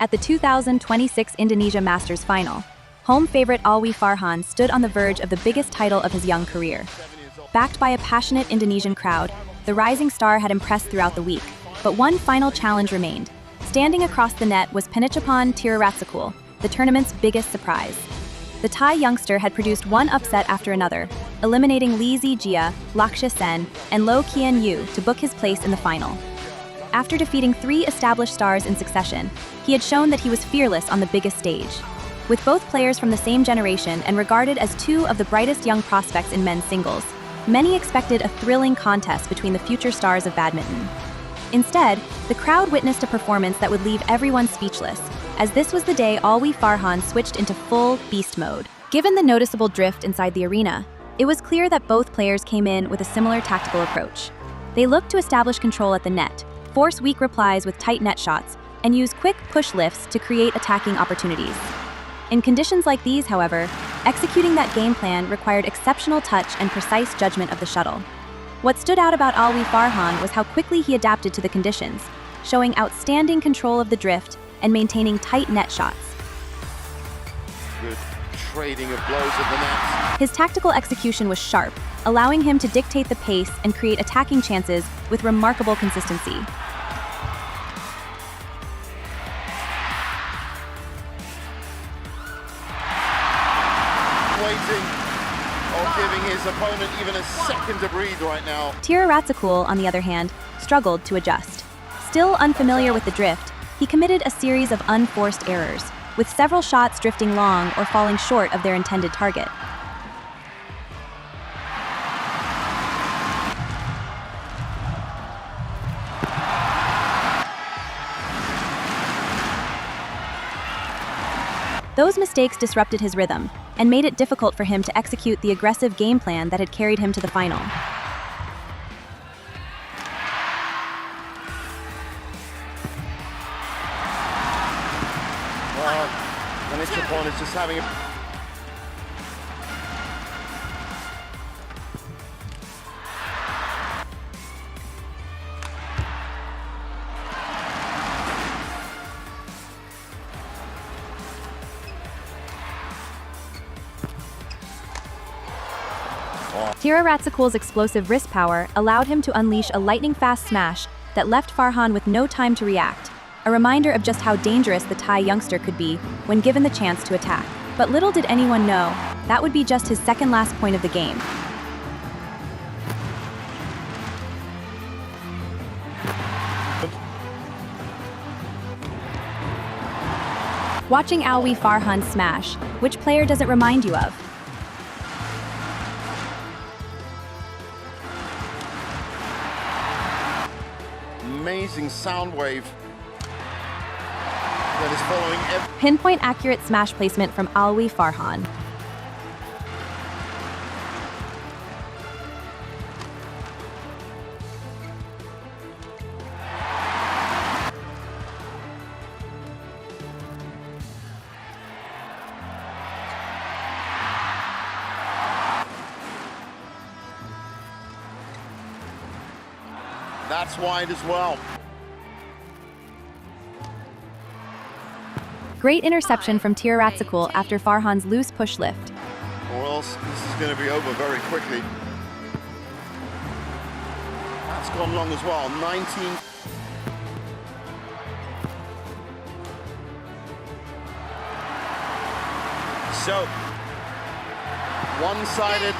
At the 2026 Indonesia Masters final, home favorite Alwi Farhan stood on the verge of the biggest title of his young career. Backed by a passionate Indonesian crowd, the rising star had impressed throughout the week, but one final challenge remained. Standing across the net was Penichapan Tiraratsakul, the tournament's biggest surprise. The Thai youngster had produced one upset after another, eliminating Lee Zijia, Axelsen, and LOH KEAN YEW to book his place in the final. After defeating 3 established stars in succession, he had shown that he was fearless on the biggest stage. With both players from the same generation and regarded as 2 of the brightest young prospects in men's singles, many expected a thrilling contest between the future stars of badminton. Instead, the crowd witnessed a performance that would leave everyone speechless, as this was the day Alwi Farhan switched into full beast mode. Given the noticeable drift inside the arena, it was clear that both players came in with a similar tactical approach. They looked to establish control at the net, force weak replies with tight net shots, and use quick push lifts to create attacking opportunities. In conditions like these, however, executing that game plan required exceptional touch and precise judgment of the shuttle. What stood out about Alwi Farhan was how quickly he adapted to the conditions, showing outstanding control of the drift and maintaining tight net shots. Good trading of blows at the net. His tactical execution was sharp, allowing him to dictate the pace and create attacking chances with remarkable consistency. Waiting, or giving his opponent even a second to breathe right now. Tiraratsakul, on the other hand, struggled to adjust. Still unfamiliar with the drift, he committed a series of unforced errors, with several shots drifting long or falling short of their intended target. Those mistakes disrupted his rhythm and made it difficult for him to execute the aggressive game plan that had carried him to the final. Penichapan is just having a... Tiraratsakul explosive wrist power allowed him to unleash a lightning-fast smash that left Farhan with no time to react, a reminder of just how dangerous the Thai youngster could be when given the chance to attack. But little did anyone know, that would be just his second last point of the game. Watching Alwi Farhan smash, which player does it remind you of? Amazing sound wave that is following every... Pinpoint accurate smash placement from Alwi Farhan. That's wide as well. Great interception from Tiraratsakul after Farhan's loose push lift. Or else this is going to be over very quickly. That's gone long as well. 19. So, one-sided.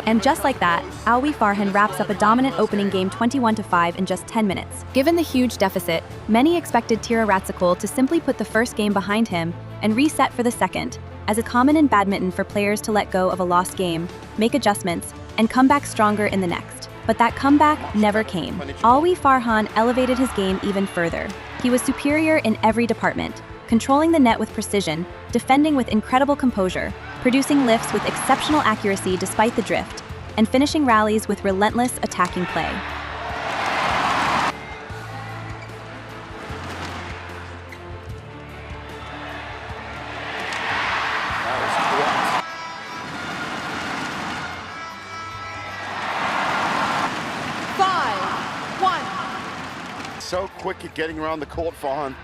And just like that, Alwi Farhan wraps up a dominant opening game 21-5 in just 10 minutes. Given the huge deficit, many expected Tiraratsakul to simply put the first game behind him and reset for the second, as it's common in badminton for players to let go of a lost game, make adjustments, and come back stronger in the next. But that comeback never came. Alwi Farhan elevated his game even further. He was superior in every department, controlling the net with precision, defending with incredible composure, producing lifts with exceptional accuracy despite the drift, and finishing rallies with relentless attacking play. So quick at getting around the court, Farhan.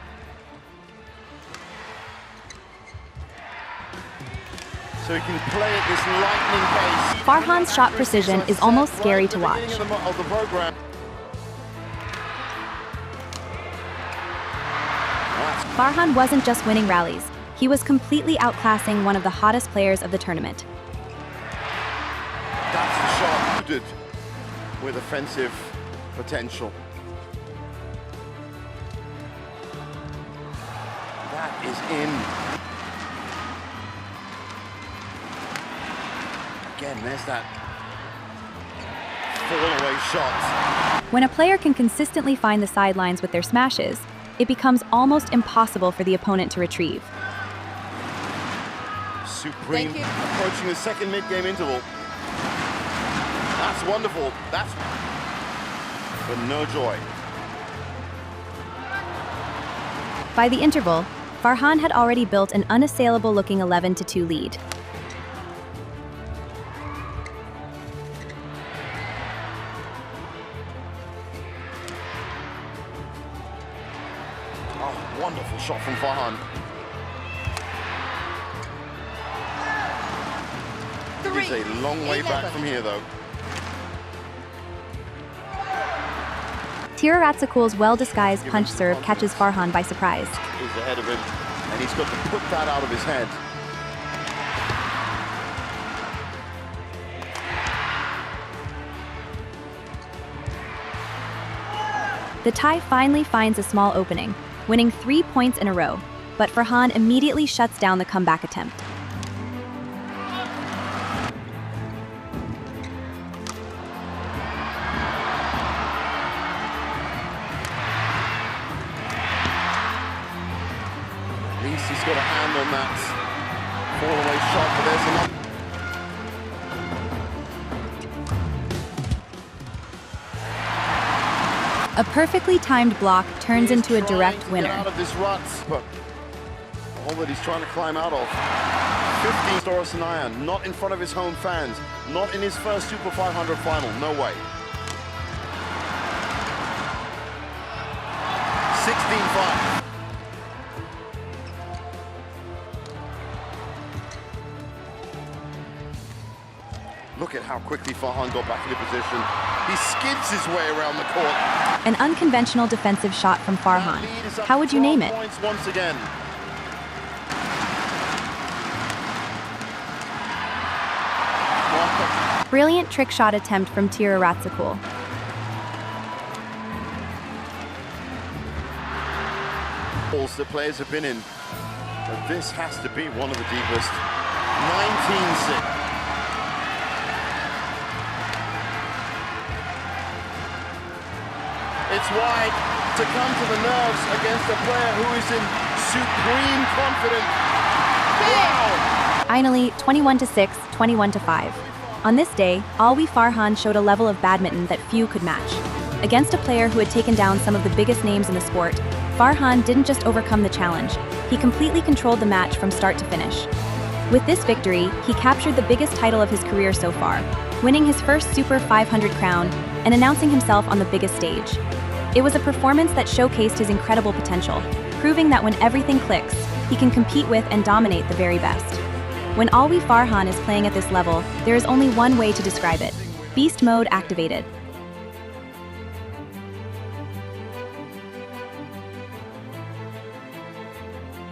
So he can play at this lightning pace. Farhan's shot precision is almost scary to watch. Of the program. Farhan wasn't just winning rallies, he was completely outclassing one of the hottest players of the tournament. That's the shot loaded with offensive potential. That is in. Again, there's that fall-away shot. When a player can consistently find the sidelines with their smashes, it becomes almost impossible for the opponent to retrieve. Supreme approaching the second mid-game interval. That's wonderful. That's but no joy. By the interval, Farhan had already built an unassailable-looking 11-2 lead. Oh, wonderful shot from Farhan. It's a long way back from here, though. Tiruratsakul's well-disguised punch serve catches Farhan by surprise. He's ahead of him, and he's got to put that out of his head. The Thai finally finds a small opening, winning 3 points in a row, but Farhan immediately shuts down the comeback attempt. At least he's got a hand on that fall-away shot, but there's another. A perfectly timed block turns into a direct winner. Out of this rut, but all that he's trying to climb out of. 15 Dorisanayan, not in front of his home fans, not in his first Super 500 final, no way. 16-5. Look at how quickly Farhan got back into position. He skids his way around the court. An unconventional defensive shot from Farhan. How would you name it? Points once again. Brilliant trick shot attempt from Tiruratsakul. Balls that players have been in. But this has to be one of the deepest. 19-6. It's wide to come to the nerves against a player who is in supreme confidence. Wow! Finally, 21-6, 21-5. On this day, Alwi Farhan showed a level of badminton that few could match. Against a player who had taken down some of the biggest names in the sport, Farhan didn't just overcome the challenge, he completely controlled the match from start to finish. With this victory, he captured the biggest title of his career so far, winning his first Super 500 crown and announcing himself on the biggest stage. It was a performance that showcased his incredible potential, proving that when everything clicks, he can compete with and dominate the very best. When Alwi Farhan is playing at this level, there is only one way to describe it: beast mode activated.